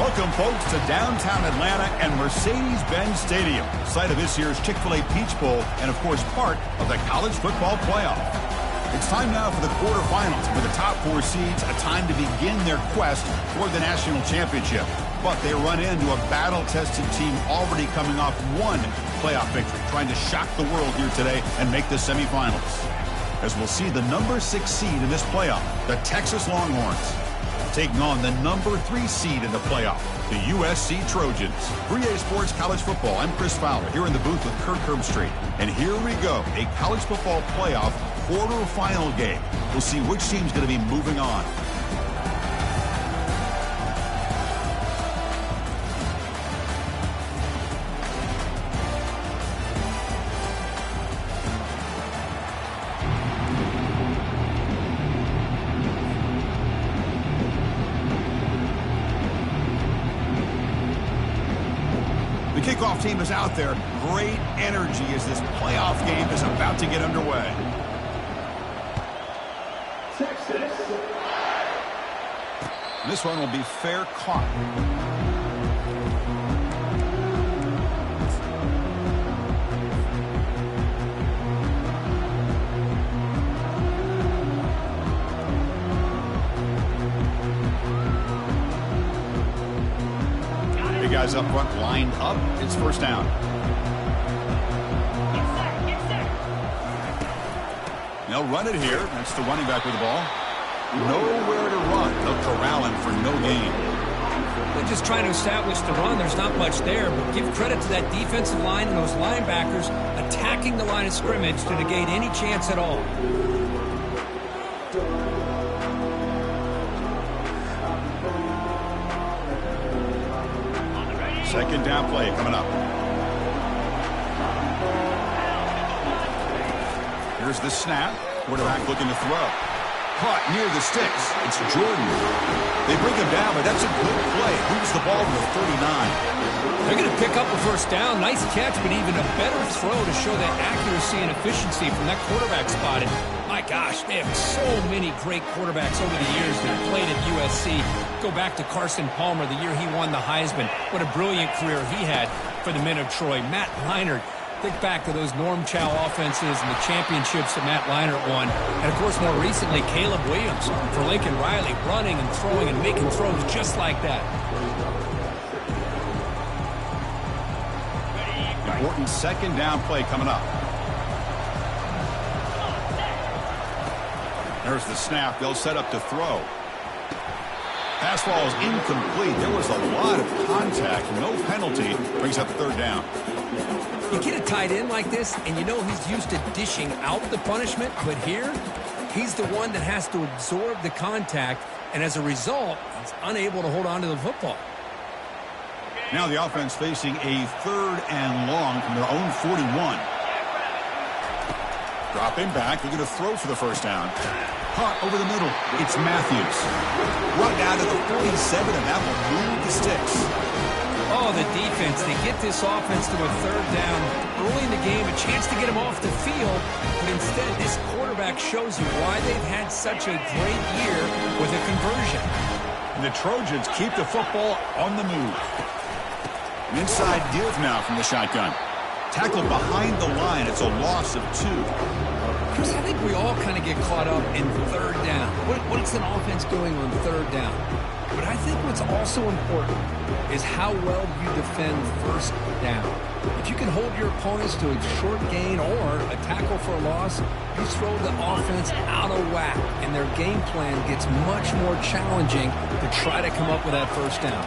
Welcome, folks, to downtown Atlanta and Mercedes-Benz Stadium, site of this year's Chick-fil-A Peach Bowl and, of course, part of the College Football Playoff. It's time now for the quarterfinals, with the top 4 seeds a time to begin their quest toward the national championship. But they run into a battle-tested team already coming off one playoff victory, trying to shock the world here today and make the semifinals. As we'll see the number 6 seed in this playoff, the Texas Longhorns, taking on the number 3 seed in the playoff, the USC Trojans. 3A Sports College Football, I'm Chris Fowler, here in the booth with Kirk Herbstreit. And here we go, a college football playoff quarterfinal game. We'll see which team's going to be moving on. The kickoff team is out there. Great energy as this playoff game is about to get underway. Texas. This one will be fair caught. Guys up front lined up. It's first down. They'll run it here. That's the running back with the ball. Nowhere to run. They'll corral him for no gain. They're just trying to establish the run. There's not much there, but give credit to that defensive line and those linebackers attacking the line of scrimmage to negate any chance at all. Second down play coming up. Here's the snap. Quarterback looking to throw. Caught near the sticks. It's Jordan. They bring him down, but that's a good play. Moves the ball to the 39. They're going to pick up a first down. Nice catch, but even a better throw to show that accuracy and efficiency from that quarterback spot. And my gosh, they have so many great quarterbacks over the years that have played at USC. Go back to Carson Palmer, the year he won the Heisman. What a brilliant career he had for the men of Troy. Matt Leinart, think back to those Norm Chow offenses and the championships that Matt Leinart won. And, of course, more recently, Caleb Williams for Lincoln Riley, running and throwing and making throws just like that. Important second down play coming up. There's the snap. They'll set up to throw. Pass ball is incomplete. There was a lot of contact. No penalty. Brings up third down. You get a tight end like this, and you know he's used to dishing out the punishment, but here, he's the one that has to absorb the contact, and as a result, he's unable to hold on to the football. Now the offense facing a third and long from their own 41. Drop him back. They're going to throw for the first down. Caught over the middle. It's Matthews. Run down to the 47, and that will move the sticks. Oh, the defense. They get this offense to a third down early in the game, a chance to get him off the field, but instead this quarterback shows you why they've had such a great year with a conversion. And the Trojans keep the football on the move. An inside give now from the shotgun. Tackled behind the line. It's a loss of 2. Chris, I think we all kind of get caught up in third down. What's an offense doing on third down? But I think what's also important is how well you defend first down. If you can hold your opponents to a short gain or a tackle for a loss, you throw the offense out of whack, and their game plan gets much more challenging to try to come up with that first down.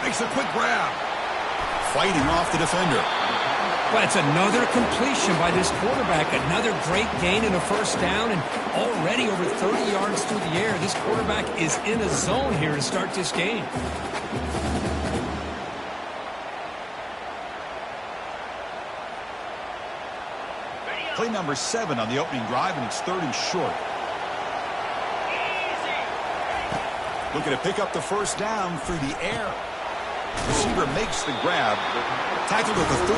Makes a quick grab. Fighting off the defender. But it's another completion by this quarterback. Another great gain in a first down, and already over 30 yards through the air. This quarterback is in a zone here to start this game. Play number 7 on the opening drive, and it's 30 short. Looking to pick up the first down through the air. Receiver makes the grab. Tackled at the 33.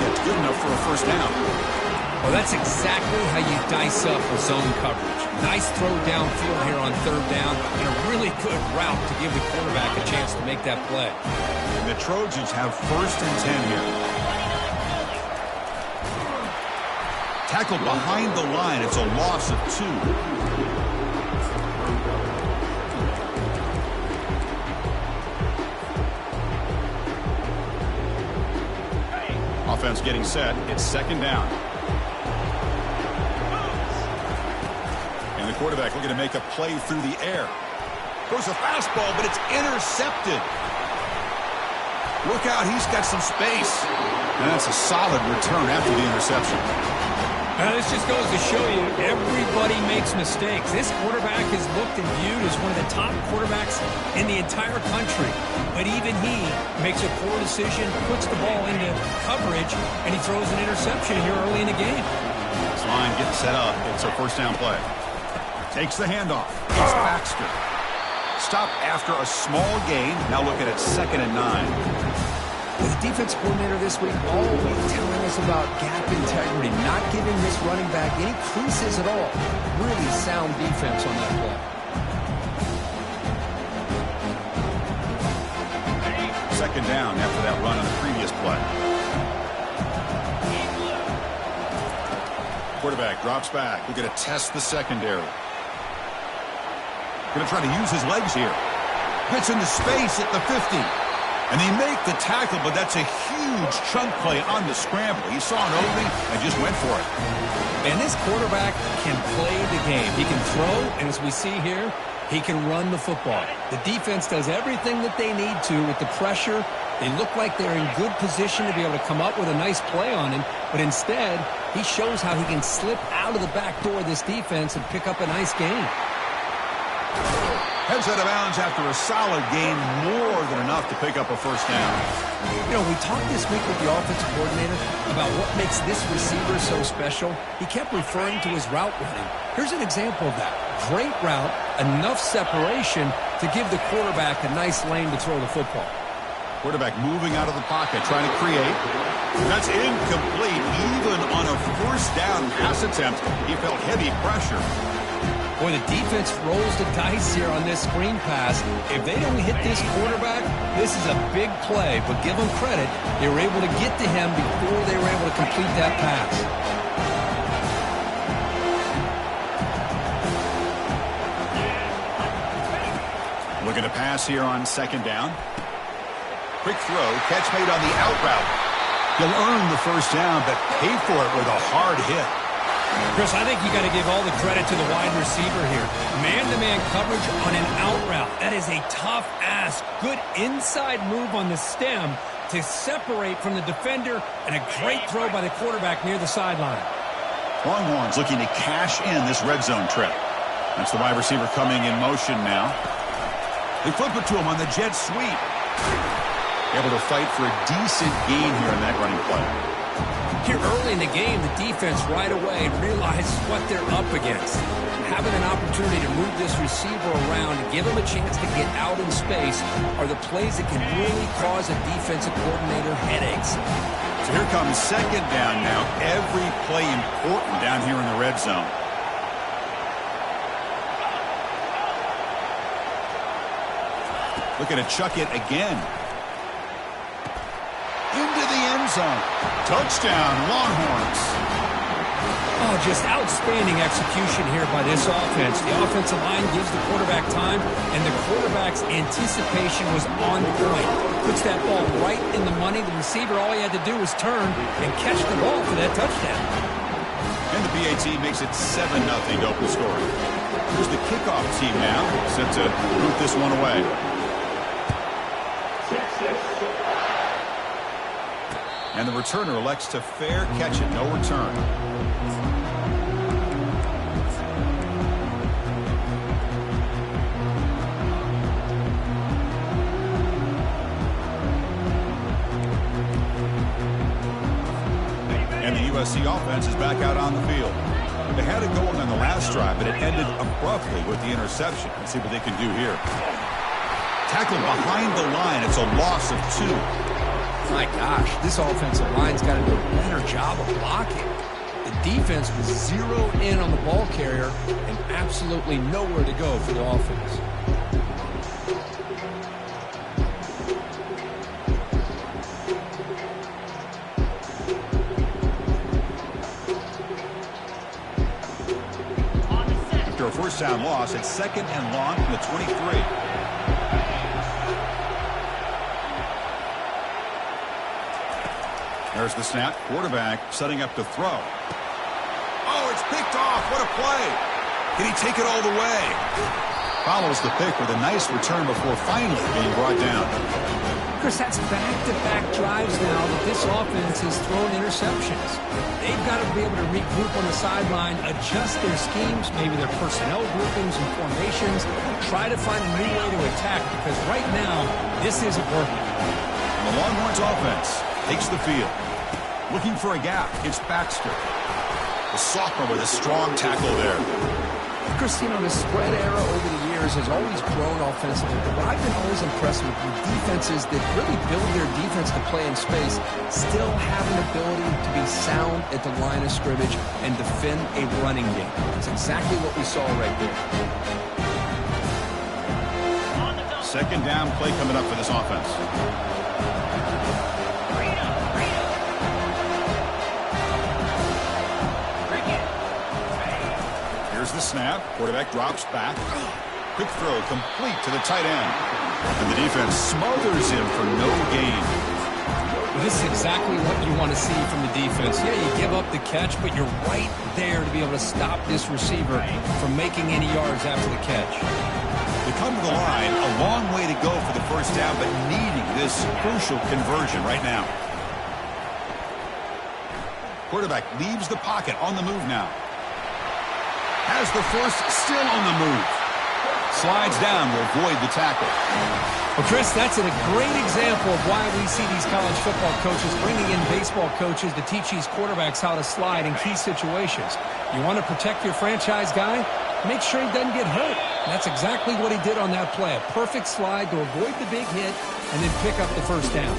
That's good enough for a first down. Well, that's exactly how you dice up a zone coverage. Nice throw downfield here on third down, and a really good route to give the quarterback a chance to make that play. And the Trojans have 1st and 10 here. Tackled behind the line. It's a loss of 2. Offense getting set. It's 2nd down. And the quarterback looking to make a play through the air. Goes a fastball, but it's intercepted. Look out, he's got some space. And that's a solid return after the interception. This just goes to show you everybody makes mistakes. This quarterback is looked and viewed as one of the top quarterbacks in the entire country. But even he makes a poor decision, puts the ball into coverage, and he throws an interception here early in the game. This line getting set up. It's a 1st down play. Takes the handoff. It's Baxter. Stop after a small gain. Now looking at 2nd and 9. With the defense coordinator this week always telling us about gap integrity, not giving this running back any creases at all. Really sound defense on that play. 2nd down after that run on the previous play. Quarterback drops back. We're going to test the secondary. Going to try to use his legs here. Gets into space at the 50. And they make the tackle, but that's a huge chunk play on the scramble. He saw an opening and just went for it. And this quarterback can play the game. He can throw, and as we see here, he can run the football. The defense does everything that they need to with the pressure. They look like they're in good position to be able to come up with a nice play on him, but instead, he shows how he can slip out of the back door of this defense and pick up a nice gain. Heads out of bounds after a solid gain, more than enough to pick up a 1st down. You know, we talked this week with the offensive coordinator about what makes this receiver so special. He kept referring to his route running. Here's an example of that. Great route, enough separation to give the quarterback a nice lane to throw the football. Quarterback moving out of the pocket, trying to create. That's incomplete. Even on a 1st down pass attempt, he felt heavy pressure. Boy, the defense rolls the dice here on this screen pass. If they don't hit this quarterback, this is a big play. But give them credit, they were able to get to him before they were able to complete that pass. Looking to pass here on 2nd down. Quick throw, catch made on the out route. He'll earn the 1st down, but pay for it with a hard hit. Chris, I think you got to give all the credit to the wide receiver here. Man-to-man coverage on an out route. That is a tough ask. Good inside move on the stem to separate from the defender, and a great throw by the quarterback near the sideline. Longhorns looking to cash in this red zone trip. That's the wide receiver coming in motion now. They flip it to him on the jet sweep. Able to fight for a decent gain here in that running play. Here early in the game, the defense right away realizes what they're up against. Having an opportunity to move this receiver around and give him a chance to get out in space are the plays that can really cause a defensive coordinator headaches. So here comes 2nd down now. Every play important down here in the red zone. Looking to chuck it again. Into the end zone. Touchdown, Longhorns. Oh, just outstanding execution here by this offense. The offensive line gives the quarterback time, and the quarterback's anticipation was on point. Puts that ball right in the money. The receiver, all he had to do was turn and catch the ball for that touchdown. And the PAT makes it 7-0 to open scoring. Here's the kickoff team now, set to root this one away. And the returner elects to fair catch it, no return. And the USC offense is back out on the field. They had it going on the last drive, but it ended abruptly with the interception. Let's see what they can do here. Tackled behind the line. It's a loss of 2. My gosh, this offensive line's got to do a better job of blocking. The defense was zeroed in on the ball carrier and absolutely nowhere to go for the offense. After a first down loss, it's 2nd and long from the 23. There's the snap. Quarterback setting up to throw. Oh, it's picked off. What a play. Can he take it all the way? Follows the pick with a nice return before finally being brought down. Chris, that's back-to-back drives now that this offense has thrown interceptions. They've got to be able to regroup on the sideline, adjust their schemes, maybe their personnel groupings and formations, try to find a new way to attack, because right now, this isn't working. The Longhorns offense takes the field. Looking for a gap. It's Baxter. The sophomore with a strong tackle there. Chris, you know, the spread era over the years has always grown offensively, but what I've been always impressed with defenses that really build their defense to play in space still have an ability to be sound at the line of scrimmage and defend a running game. That's exactly what we saw right there. 2nd down play coming up for this offense. Here's the snap. Quarterback drops back. Quick throw complete to the tight end. And the defense smothers him for no gain. This is exactly what you want to see from the defense. Yeah, you give up the catch, but you're right there to be able to stop this receiver from making any yards after the catch. They come to the line, a long way to go for the first down, but needing this crucial conversion right now. Quarterback leaves the pocket, on the move now. Has the first, still on the move. Slides down, will avoid the tackle. Well, Chris, that's a great example of why we see these college football coaches bringing in baseball coaches to teach these quarterbacks how to slide in key situations. You want to protect your franchise guy? Make sure he doesn't get hurt. And that's exactly what he did on that play. A perfect slide to avoid the big hit and then pick up the first down.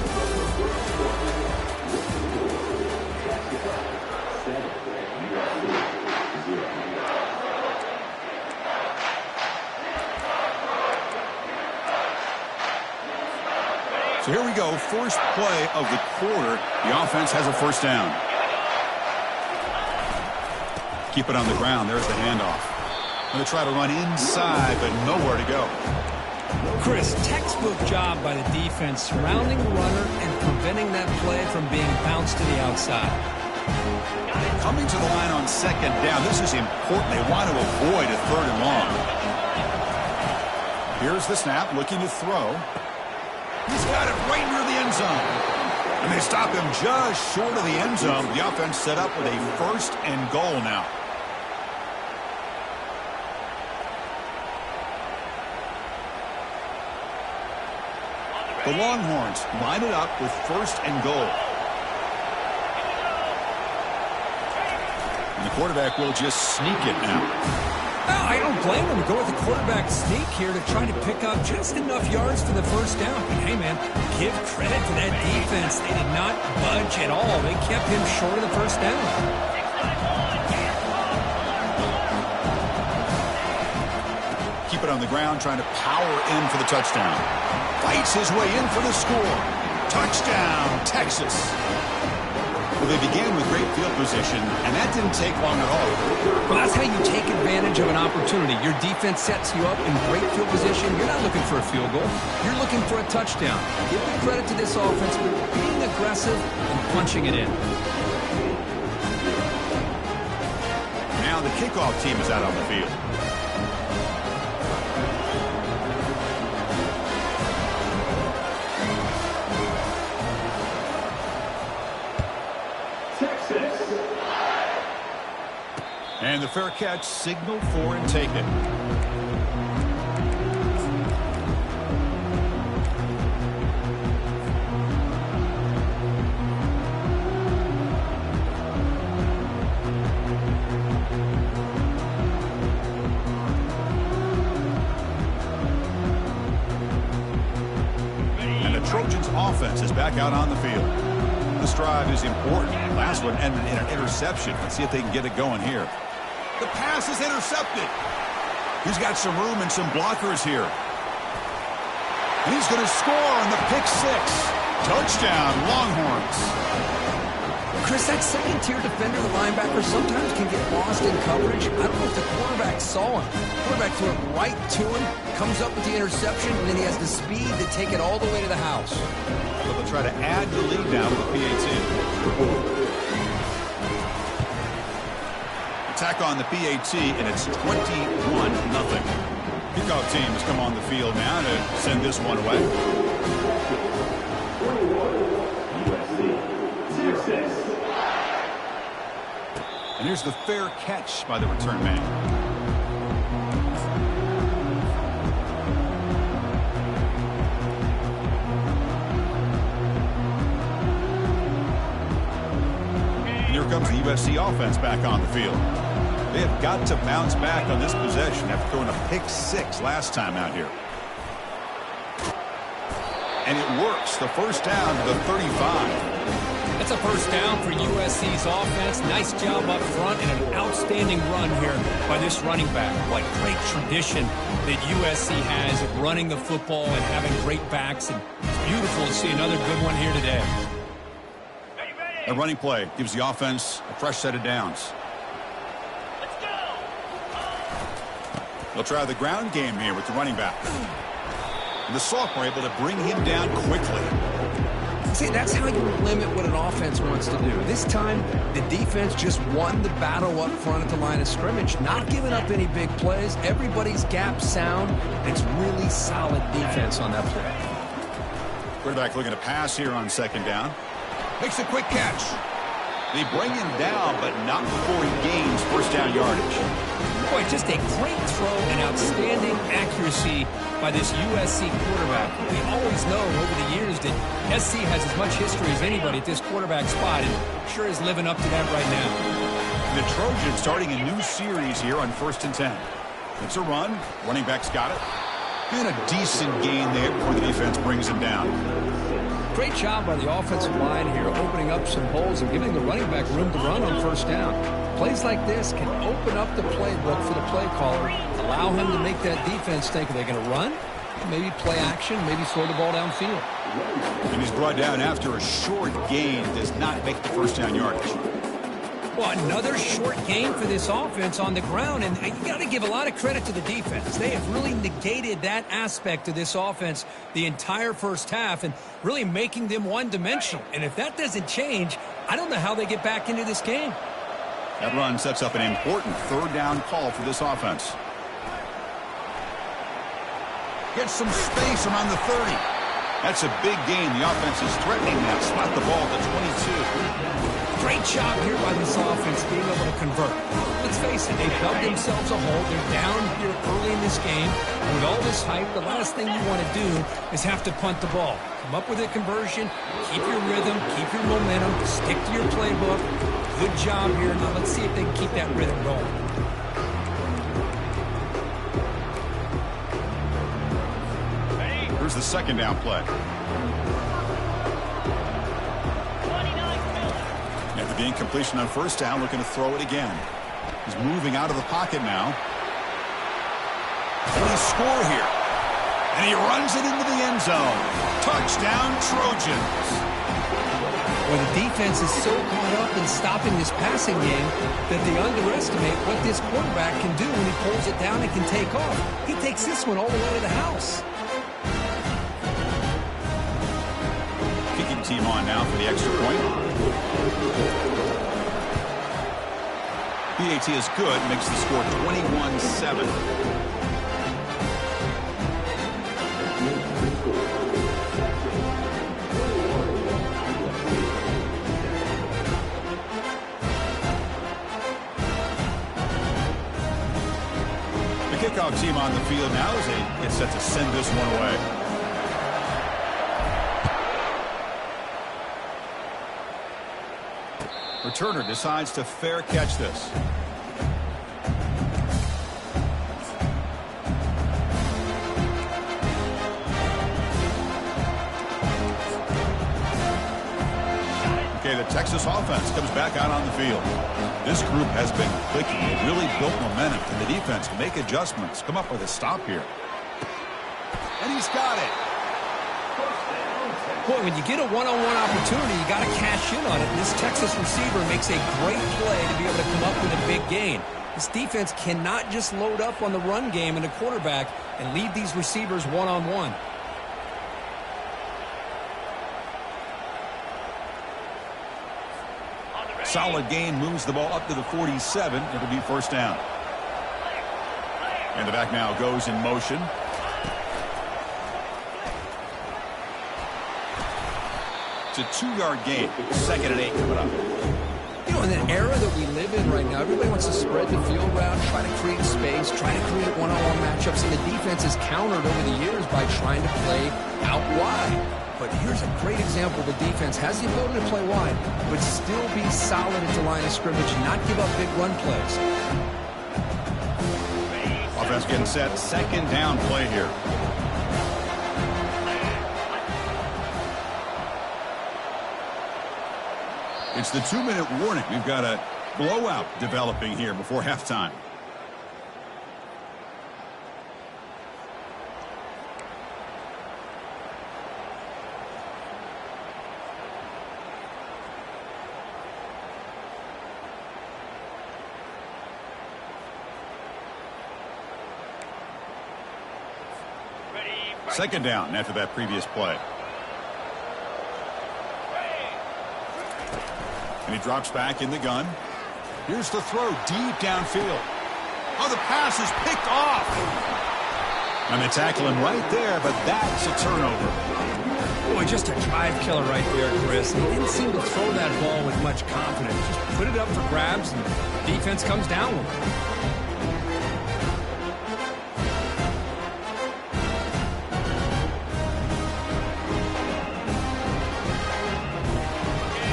So here we go, first play of the quarter. The offense has a first down. Keep it on the ground. There's the handoff. Going to try to run inside, but nowhere to go. Chris, textbook job by the defense surrounding the runner and preventing that play from being bounced to the outside. Coming to the line on 2nd down. This is important. They want to avoid a 3rd and long. Here's the snap, looking to throw. He's got it right near the end zone. And they stop him just short of the end zone. The offense set up with a 1st and goal now. The Longhorns line it up with 1st and goal. And the quarterback will just sneak it now. I don't blame him to go with the quarterback sneak here to try to pick up just enough yards for the first down. But hey, man, give credit to that defense. They did not budge at all. They kept him short of the first down. Keep it on the ground, trying to power in for the touchdown. Fights his way in for the score. Touchdown, Texas. Well, they began with great field position, and that didn't take long at all. Well, that's how you take advantage of an opportunity. Your defense sets you up in great field position. You're not looking for a field goal. You're looking for a touchdown. Give the credit to this offense for being aggressive and punching it in. Now the kickoff team is out on the field. And the fair catch, signal for and take it. And the Trojans offense is back out on the field. in this drive is important. Last one ended in an interception. Let's see if they can get it going here. The pass is intercepted. He's got some room and some blockers here. And he's going to score on the pick six. Touchdown, Longhorns. Chris, that second-tier defender, the linebacker, sometimes can get lost in coverage. I don't know if the quarterback saw him. The quarterback threw it right to him, comes up with the interception, and then he has the speed to take it all the way to the house. So they'll try to add the lead now with the PAT. Attack on the PAT, and it's 21-0. Kickoff team has come on the field now to send this one away. USC Texas. And here's the fair catch by the return man. And here comes the USC offense back on the field. They have got to bounce back on this possession after throwing a pick six last time out here. And it works. The first down to the 35. That's a first down for USC's offense. Nice job up front and an outstanding run here by this running back. What great tradition that USC has of running the football and having great backs. And it's beautiful to see another good one here today. A running play gives the offense a fresh set of downs. Let's go. They'll try the ground game here with the running back. And the sophomore able to bring him down quickly. See, that's how you limit what an offense wants to do. This time, the defense just won the battle up front at the line of scrimmage, not giving up any big plays. Everybody's gap sound. It's really solid defense on that play. Quarterback looking to pass here on second down. Makes a quick catch. They bring him down, but not before he gains first down yardage. Boy, just a great throw and outstanding accuracy by this USC quarterback. We always know over the years that SC has as much history as anybody at this quarterback spot, and sure is living up to that right now. The Trojans starting a new series here on 1st and 10. It's a run. Running back's got it. And a decent gain there before the defense brings him down. Great job by the offensive line here, opening up some holes and giving the running back room to run on first down. Plays like this can open up the playbook for the play caller, allow him to make that defense think, are they going to run? Maybe play action, maybe throw the ball downfield. And he's brought down after a short gain. Does not make the first down yardage. Well, another short game for this offense on the ground, and you got to give a lot of credit to the defense. They have really negated that aspect of this offense the entire first half and really making them one-dimensional. And if that doesn't change, I don't know how they get back into this game. That run sets up an important third down call for this offense. Gets some space around the 30. That's a big gain. The offense is threatening that. Spot the ball at the 22. Great job here by this offense being able to convert. Let's face it, they've dug themselves a hole. They're down here early in this game. With all this hype, the last thing you want to do is have to punt the ball. Come up with a conversion, keep your rhythm, keep your momentum, stick to your playbook. Good job here. Now let's see if they can keep that rhythm going. Here's the second down play. After the incompletion on first down, looking to throw it again. He's moving out of the pocket now. Can he score here? And he runs it into the end zone. Touchdown, Trojans. Well, the defense is so caught up in stopping this passing game that they underestimate what this quarterback can do when he pulls it down and can take off. He takes this one all the way to the house. Kicking team on now for the extra point. PAT is good, makes the score 21-7. Kickoff team on the field now as they get set to send this one away. Returner decides to fair catch this. Okay, the Texas offense comes back out on the field. This group has been clicking. It really built momentum. And the defense can make adjustments. Come up with a stop here. And he's got it. Boy, when you get a one-on-one opportunity, you got to cash in on it. And this Texas receiver makes a great play to be able to come up with a big gain. This defense cannot just load up on the run game and the quarterback and leave these receivers one-on-one. Solid gain, moves the ball up to the 47. It'll be first down. And the back now goes in motion. It's a 2-yard gain. 2nd and 8 coming up. You know, in the era that we live in right now, everybody wants to spread the field around, try to create space, try to create one-on-one matchups, and the defense has countered over the years by trying to play out wide. But here's a great example. The defense has the ability to play wide, but still be solid at the line of scrimmage, not give up big run plays. Offense getting set. 2nd down play here. It's the 2-minute warning. We've got a blowout developing here before halftime. Second down after that previous play. And he drops back in the gun. Here's the throw deep downfield. Oh, the pass is picked off. And they tackle him right there, but that's a turnover. Boy, just a drive killer right there, Chris. He didn't seem to throw that ball with much confidence. Just put it up for grabs, and the defense comes down with it.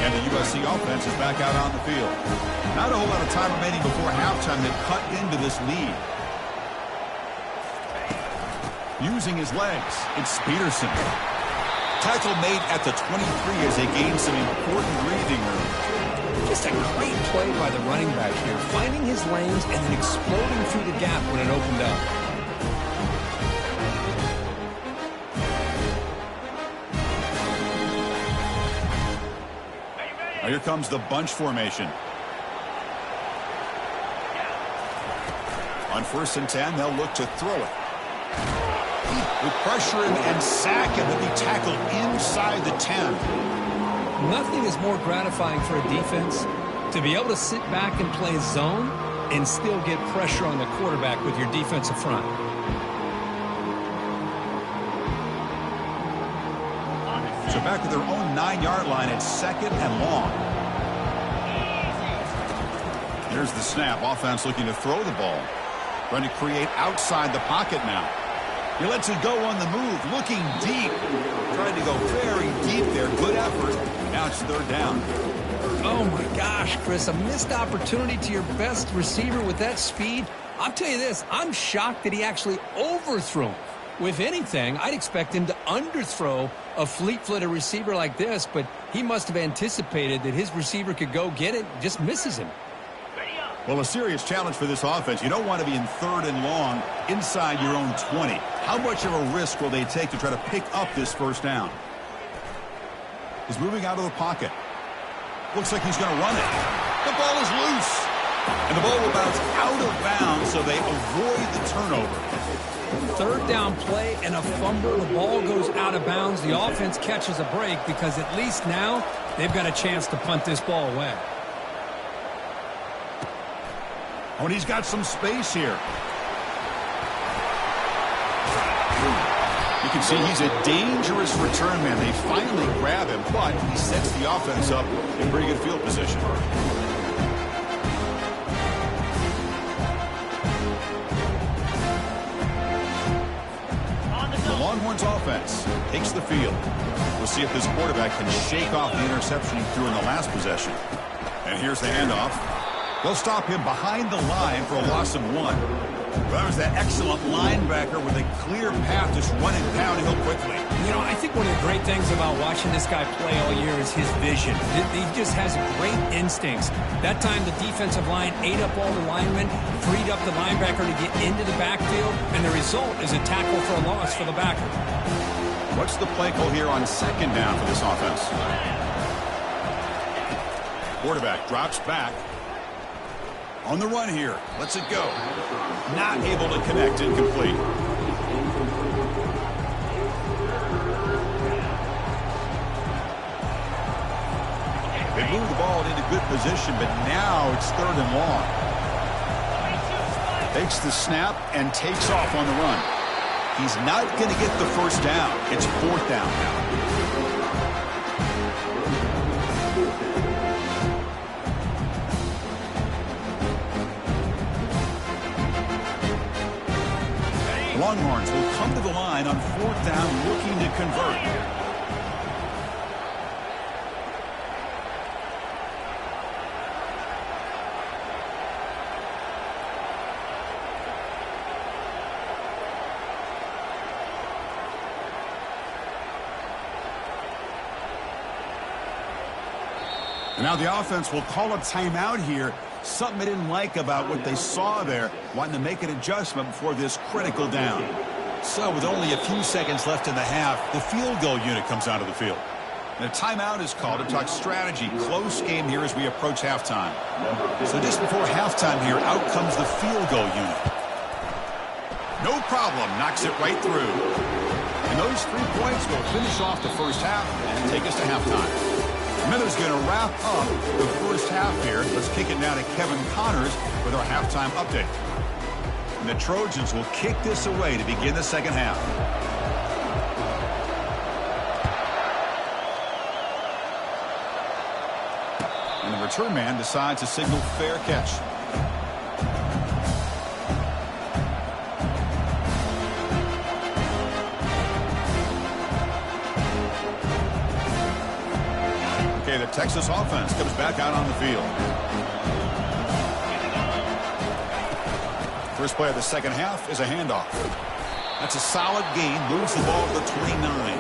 And the USC offense is back out on the field. Not a whole lot of time remaining before halftime. They've cut into this lead. Using his legs, it's Peterson. Tackle made at the 23 as they gain some important breathing room. Just a great play by the running back here, finding his lanes and then exploding through the gap when it opened up. Now here comes the bunch formation. On 1st and 10, they'll look to throw it. With pressure and sack, and they'll be tackled inside the 10. Nothing is more gratifying for a defense to be able to sit back and play zone and still get pressure on the quarterback with your defensive front. So back at their own 9-yard line, it's 2nd and long. Here's the snap. Offense looking to throw the ball. Trying to create outside the pocket now. He lets it go on the move, looking deep. Trying to go very deep there. Good effort. Now it's 3rd down. Oh, my gosh, Chris. A missed opportunity to your best receiver with that speed. I'll tell you this. I'm shocked that he actually overthrew him. With anything, I'd expect him to underthrow a fleet-footed receiver like this, but he must have anticipated that his receiver could go get it, just misses him. Well, a serious challenge for this offense. You don't want to be in 3rd and long inside your own 20. How much of a risk will they take to try to pick up this 1st down? He's moving out of the pocket. Looks like he's going to run it. The ball is loose. And the ball will bounce out of bounds, so they avoid the turnover. 3rd down play and a fumble. The ball goes out of bounds. The offense catches a break because at least now they've got a chance to punt this ball away. Oh, and he's got some space here. You can see he's a dangerous return man. They finally grab him, but he sets the offense up in pretty good field position. The Longhorns offense takes the field. We'll see if this quarterback can shake off the interception he threw in the last possession. And here's the handoff. They'll stop him behind the line for a loss of 1. Well, that was that excellent linebacker with a clear path just running downhill quickly. You know, I think one of the great things about watching this guy play all year is his vision. He just has great instincts. That time the defensive line ate up all the linemen, freed up the linebacker to get into the backfield, and the result is a tackle for a loss for the backer. What's the play call here on second down for this offense? Quarterback drops back. On the run here. Lets it go. Not able to connect. Incomplete. They moved the ball into good position, but now it's 3rd and long. Takes the snap and takes off on the run. He's not going to get the first down. It's 4th down now. Longhorns will come to the line on 4th down, looking to convert. And now the offense will call a timeout here. Something they didn't like about what they saw there, wanting to make an adjustment before this critical down. So with only a few seconds left in the half, the field goal unit comes out of the field. And a timeout is called to talk strategy. Close game here as we approach halftime. So just before halftime here, out comes the field goal unit. No problem, knocks it right through. And those 3 points will finish off the first half and take us to halftime. Miller's going to wrap up the first half here. Let's kick it now to Kevin Connors with our halftime update. And the Trojans will kick this away to begin the second half. And the return man decides to signal fair catch. Okay, the Texas offense comes back out on the field. First play of the second half is a handoff. That's a solid gain, moves the ball to the 29.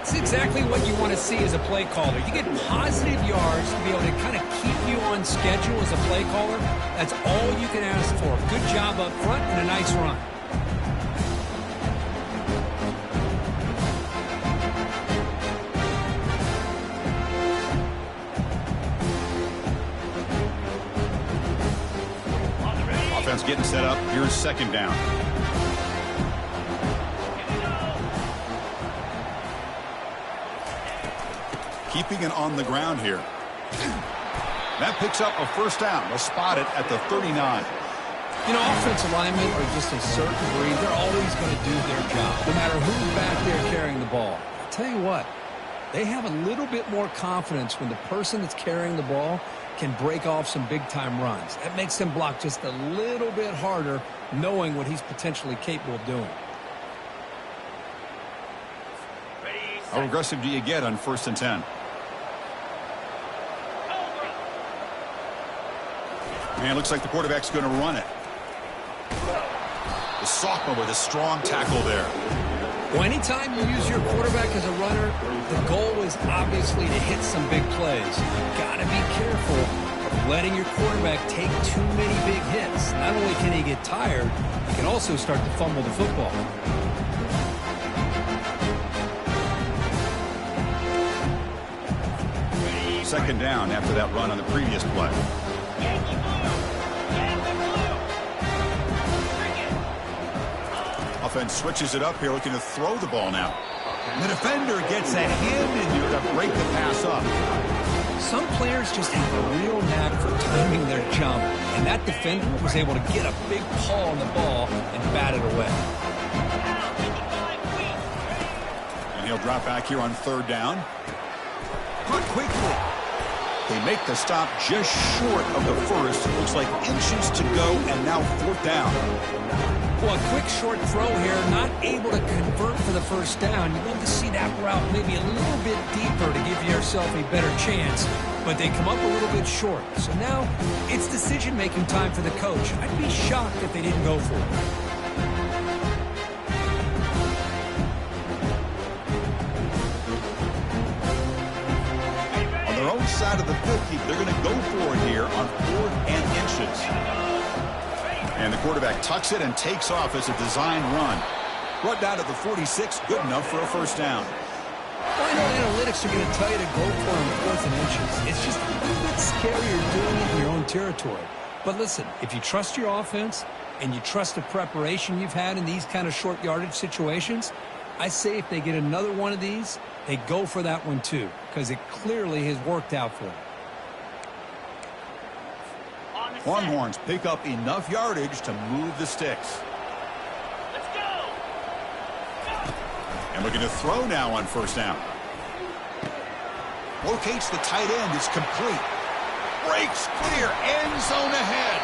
It's exactly what you want to see as a play caller. You get positive yards to be able to kind of keep you on schedule as a play caller. That's all you can ask for. Good job up front and a nice run. Offense getting set up. Here's second down. Keeping it on the ground here. That picks up a first down. They'll spot it at the 39. You know, offensive linemen are just a certain breed. They're always going to do their job, no matter who's back there carrying the ball. I'll tell you what, they have a little bit more confidence when the person that's carrying the ball can break off some big-time runs. That makes them block just a little bit harder, knowing what he's potentially capable of doing. How aggressive do you get on 1st and 10? And it looks like the quarterback's going to run it. The sophomore with a strong tackle there. Well, anytime you use your quarterback as a runner, the goal is obviously to hit some big plays. You've got to be careful of letting your quarterback take too many big hits. Not only can he get tired, he can also start to fumble the football. Second down after that run on the previous play. Offense switches it up here, looking to throw the ball now. The defender gets a hand in here to break the pass up. Some players just have a real knack for timing their jump, and that defender was able to get a big paw on the ball and bat it away. And he'll drop back here on 3rd down. Caught quickly. They make the stop just short of the first. Looks like inches to go, and now 4th down. Well, a quick short throw here, not able to convert for the first down. You'd love to see that route maybe a little bit deeper to give yourself a better chance, but they come up a little bit short. So now it's decision-making time for the coach. I'd be shocked if they didn't go for it. On their own side of the 50, they're going to go for it here on 4th and inches. And the quarterback tucks it and takes off as a design run. Brought down to the 46, good enough for a first down. Well, I know analytics are going to tell you to go for it on 4th and inches. It's just a little bit scarier doing it in your own territory. But listen, if you trust your offense and you trust the preparation you've had in these kind of short yardage situations, I say if they get another one of these, they go for that one too, because it clearly has worked out for them. Longhorns pick up enough yardage to move the sticks. Let's go. And looking to throw now on first down. Locates the tight end. It's complete. Breaks clear. End zone ahead.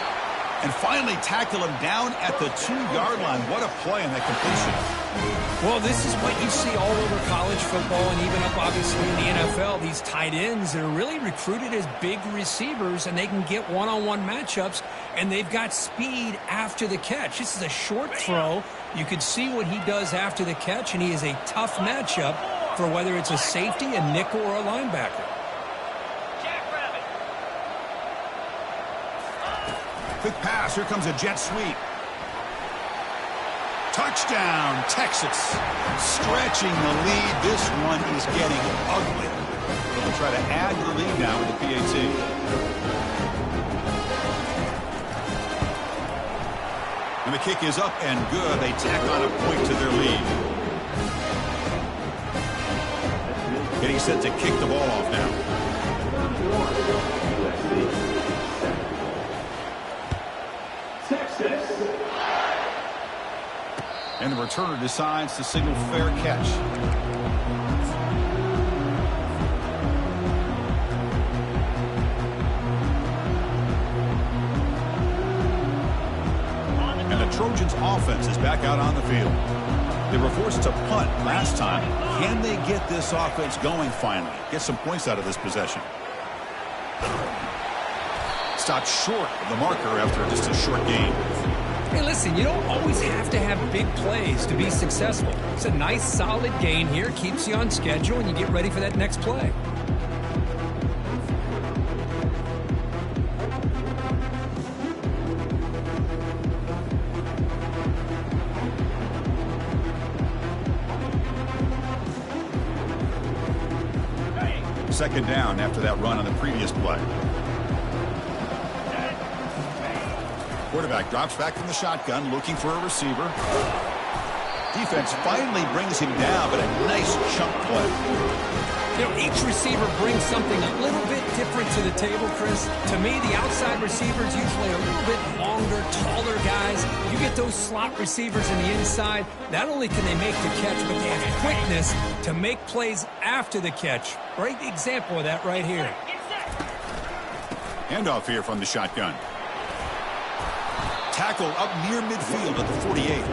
And finally tackle him down at the 2-yard line. What a play on that completion. Well, this is what you see all over college football and even up obviously in the NFL. These tight ends that are really recruited as big receivers, and they can get one-on-one matchups, and they've got speed after the catch. This is a short throw. You can see what he does after the catch, and he is a tough matchup for whether it's a safety, a nickel, or a linebacker. Jackrabbit. Quick pass. Here comes a jet sweep. Touchdown, Texas. Stretching the lead. This one is getting ugly. They'll try to add the lead now with the PAT. And the kick is up and good. They tack on a point to their lead. Getting set to kick the ball off now. And the returner decides to signal fair catch. And the Trojans' offense is back out on the field. They were forced to punt last time. Can they get this offense going finally? Get some points out of this possession. Stopped short of the marker after just a short gain. Hey, listen, you don't always have to have big plays to be successful. It's a nice, solid gain here. Keeps you on schedule, and you get ready for that next play. Second down after that run on the previous play. Quarterback drops back from the shotgun, looking for a receiver. Defense finally brings him down, but a nice chunk play. You know, each receiver brings something a little bit different to the table, Chris. To me, the outside receivers usually a little bit longer, taller guys. You get those slot receivers in the inside, not only can they make the catch, but they have quickness to make plays after the catch. Great example of that right here. Handoff here from the shotgun. Tackle up near midfield at the 48.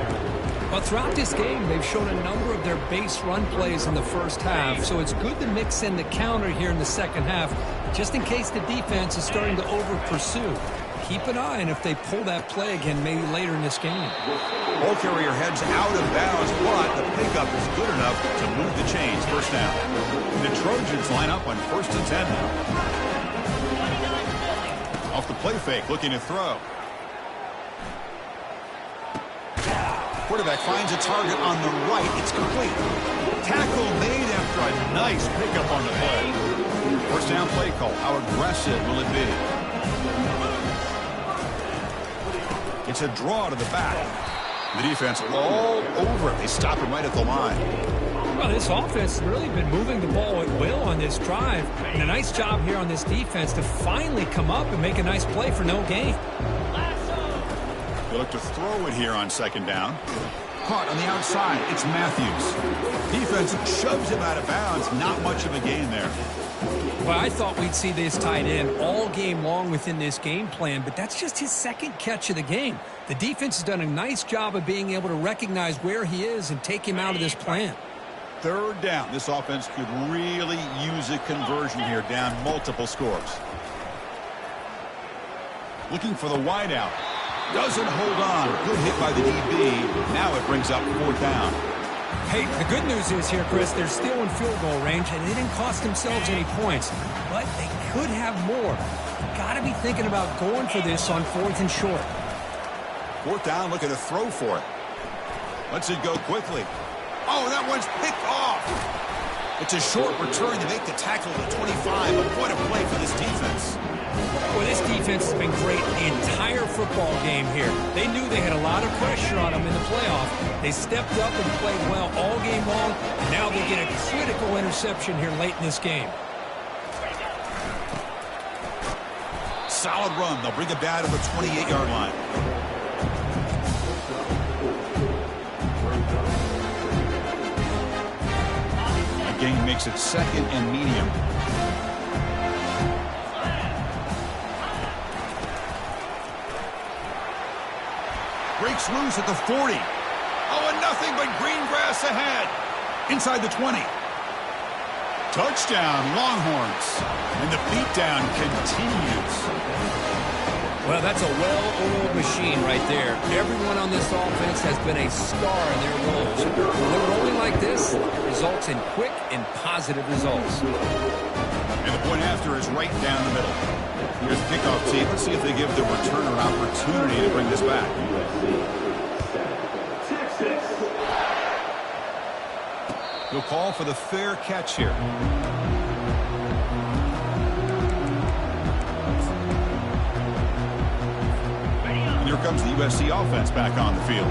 Well, throughout this game, they've shown a number of their base run plays in the first half, so it's good to mix in the counter here in the second half, just in case the defense is starting to over-pursue. Keep an eye on if they pull that play again maybe later in this game. Ball carrier heads out of bounds, but the pickup is good enough to move the chains. First down. The Trojans line up on 1st and 10 now. Off the play fake, looking to throw. Quarterback finds a target on the right. It's complete. Tackle made after a nice pickup on the play. First down play call. How aggressive will it be? It's a draw to the back. The defense all over it. They stop him right at the line. Well, this offense has really been moving the ball at will on this drive. And a nice job here on this defense to finally come up and make a nice play for no gain. They look to throw it here on second down. Caught on the outside. It's Matthews. Defense shoves him out of bounds. Not much of a gain there. Well, I thought we'd see this tight end all game long within this game plan, but that's just his second catch of the game. The defense has done a nice job of being able to recognize where he is and take him out of this plan. Third down. This offense could really use a conversion here, down multiple scores. Looking for the wideout. Doesn't hold on. Good hit by the DB. Now it brings up fourth down. Hey, the good news is here, Chris, they're still in field goal range, and they didn't cost themselves any points. But they could have more. You've got to be thinking about going for this on fourth and short. Fourth down, looking to throw for it. Lets it go quickly. Oh, that one's picked off. It's a short return to make the tackle at the 25. But what a play for this defense. Well, this defense has been great the entire football game here. They knew they had a lot of pressure on them in the playoff. They stepped up and played well all game long, and now they get a critical interception here late in this game. Solid run. They'll bring it down to the 28-yard line. The game makes it second and medium. Breaks loose at the 40. Oh, and nothing but green grass ahead. Inside the 20. Touchdown, Longhorns. And the beatdown continues. Well, that's a well-oiled machine right there. Everyone on this offense has been a star in their roles. When they're rolling like this, it results in quick and positive results. And the point after is right down the middle. Here's the kickoff team. Let's see if they give the returner an opportunity to bring this back. He'll call for the fair catch here. And here comes the USC offense back on the field.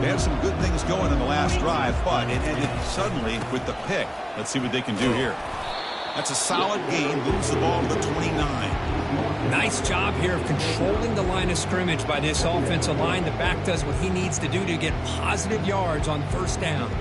They had some good things going in the last drive, but it ended suddenly with the pick. Let's see what they can do here. That's a solid gain. Moves the ball to the 29. Nice job here of controlling the line of scrimmage by this offensive line. The back does what he needs to do to get positive yards on first down.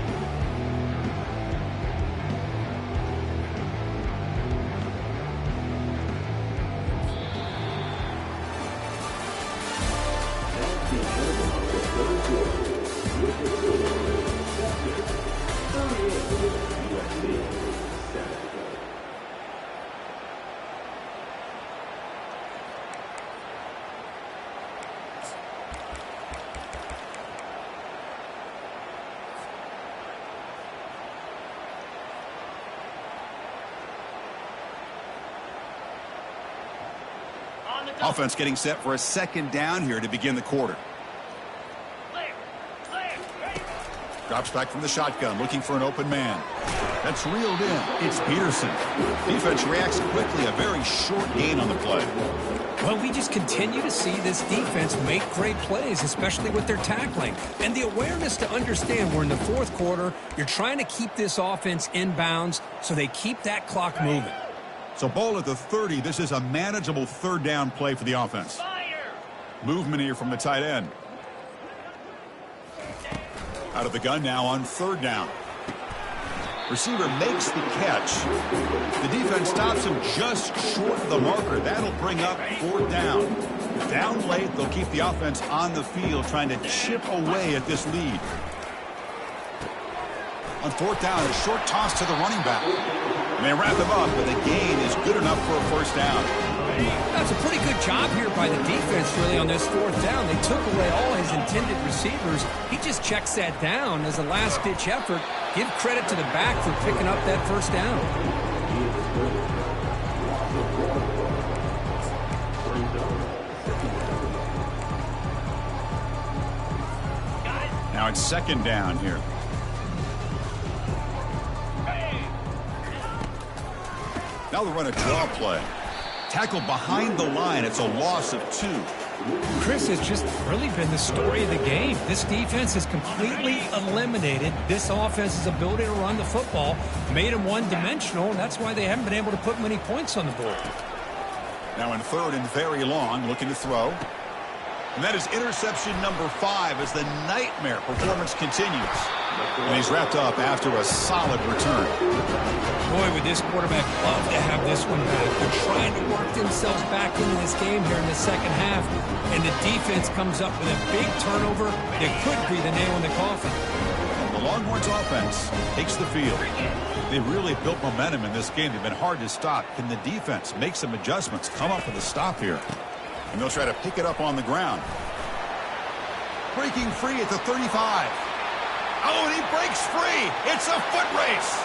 Offense getting set for a second down here to begin the quarter. Drops back from the shotgun, looking for an open man. That's reeled in. It's Peterson. Defense reacts quickly. A very short gain on the play. Well, we just continue to see this defense make great plays, especially with their tackling. And the awareness to understand we're in the fourth quarter, you're trying to keep this offense in bounds so they keep that clock moving. So ball at the 30. This is a manageable third down play for the offense. Movement here from the tight end. Out of the gun now on third down. Receiver makes the catch. The defense stops him just short of the marker. That'll bring up fourth down. Down late, they'll keep the offense on the field trying to chip away at this lead. On fourth down, a short toss to the running back. And they wrap him up, but the gain is good enough for a first down. That's a pretty good job here by the defense, really, on this fourth down. They took away all his intended receivers. He just checks that down as a last-ditch effort. Give credit to the back for picking up that first down. Now it's second down here. Now they'll run a draw play. Tackle behind the line. It's a loss of 2. Chris, has just really been the story of the game. This defense has completely eliminated this offense's ability to run the football, made them one-dimensional, and that's why they haven't been able to put many points on the board. Now in third and very long, looking to throw. And that is interception number 5 as the nightmare performance continues. And he's wrapped up after a solid return. Boy, would this quarterback love to have this one back. They're trying to work themselves back into this game here in the second half. And the defense comes up with a big turnover that could be the nail in the coffin. The Longhorns offense takes the field. They really built momentum in this game. They've been hard to stop. Can the defense make some adjustments, come up with a stop here? And they'll try to pick it up on the ground. Breaking free at the 35. Oh, and he breaks free. It's a foot race.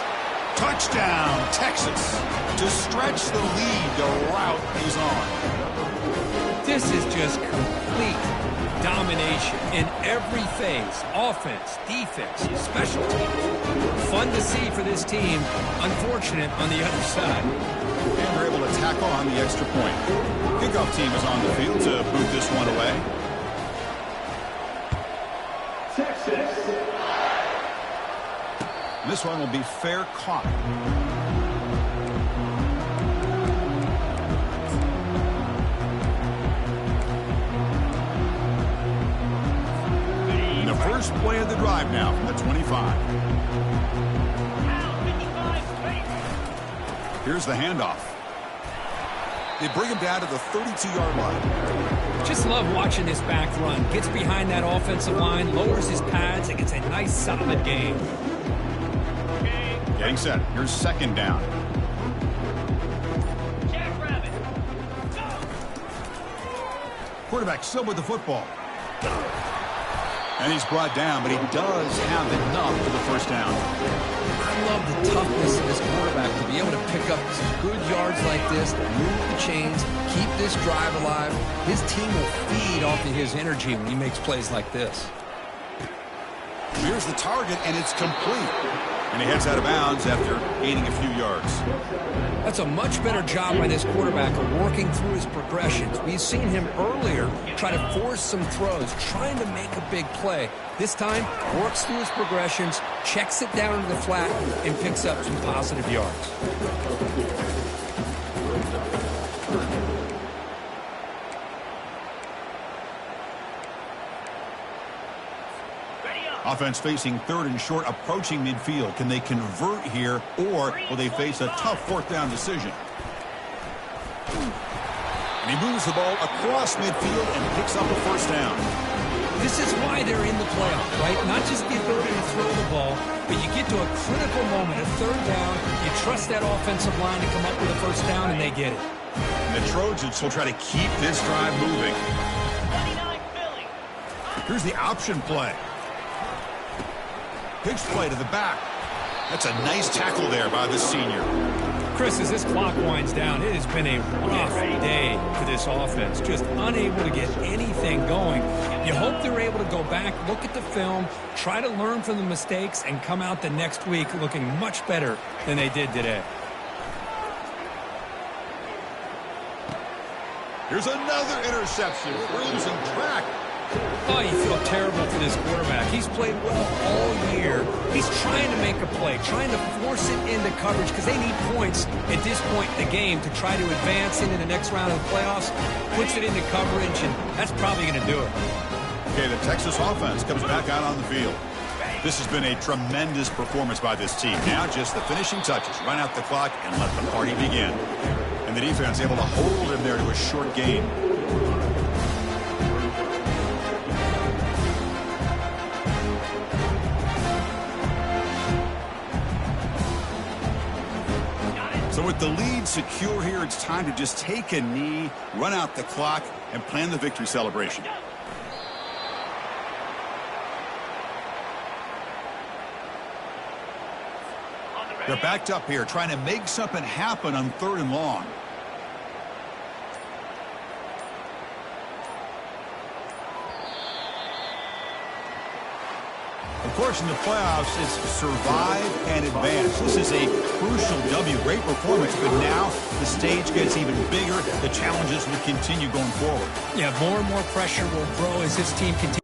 Touchdown, Texas. To stretch the lead, the route is on. This is just complete domination in every phase. Offense, defense, special teams. Fun to see for this team. Unfortunate on the other side. And they're able to tackle on the extra point. Kickoff team is on the field to boot this one away. Texas. This one will be fair caught. And the first play of the drive now from the 25. Here's the handoff. They bring him down to the 32-yard line. Just love watching this back run. Gets behind that offensive line, lowers his pads, and gets a nice solid gain. Getting set. Here's second down. Quarterback still with the football. And he's brought down, but he does have enough for the first down. I love the toughness of this quarterback to be able to pick up some good yards like this, move the chains, keep this drive alive. His team will feed off of his energy when he makes plays like this. Here's the target, and it's complete. And he heads out of bounds after gaining a few yards. That's a much better job by this quarterback of working through his progressions. We've seen him earlier try to force some throws, trying to make a big play. This time, works through his progressions, checks it down to the flat, and picks up some positive yards. Offense facing third and short, approaching midfield. Can they convert here, or will they face a tough fourth down decision? And he moves the ball across midfield and picks up a first down. This is why they're in the playoff, right? Not just the ability to throw the ball, but you get to a critical moment, a third down, you trust that offensive line to come up with a first down, and they get it. And the Trojans will try to keep this drive moving. Here's the option play. Pitch play to the back. That's a nice tackle there by the senior. Chris, as this clock winds down, it has been a rough day for this offense. Just unable to get anything going. You hope they're able to go back, look at the film, try to learn from the mistakes, and come out the next week looking much better than they did today. Here's another interception. We're losing track. Oh, you feel terrible for this quarterback. He's played well all year. He's trying to make a play, trying to force it into coverage because they need points at this point in the game to try to advance into the next round of the playoffs. Puts it into coverage, and that's probably going to do it. Okay, the Texas offense comes back out on the field. This has been a tremendous performance by this team. Now just the finishing touches. Run out the clock and let the party begin. And the defense able to hold him there to a short gain. So with the lead secure here, it's time to just take a knee, run out the clock, and plan the victory celebration. They're backed up here, trying to make something happen on third and long. Of course, in the playoffs, it's survive and advance. This is a crucial W. Great performance, but now the stage gets even bigger. The challenges will continue going forward. Yeah, more and more pressure will grow as this team continues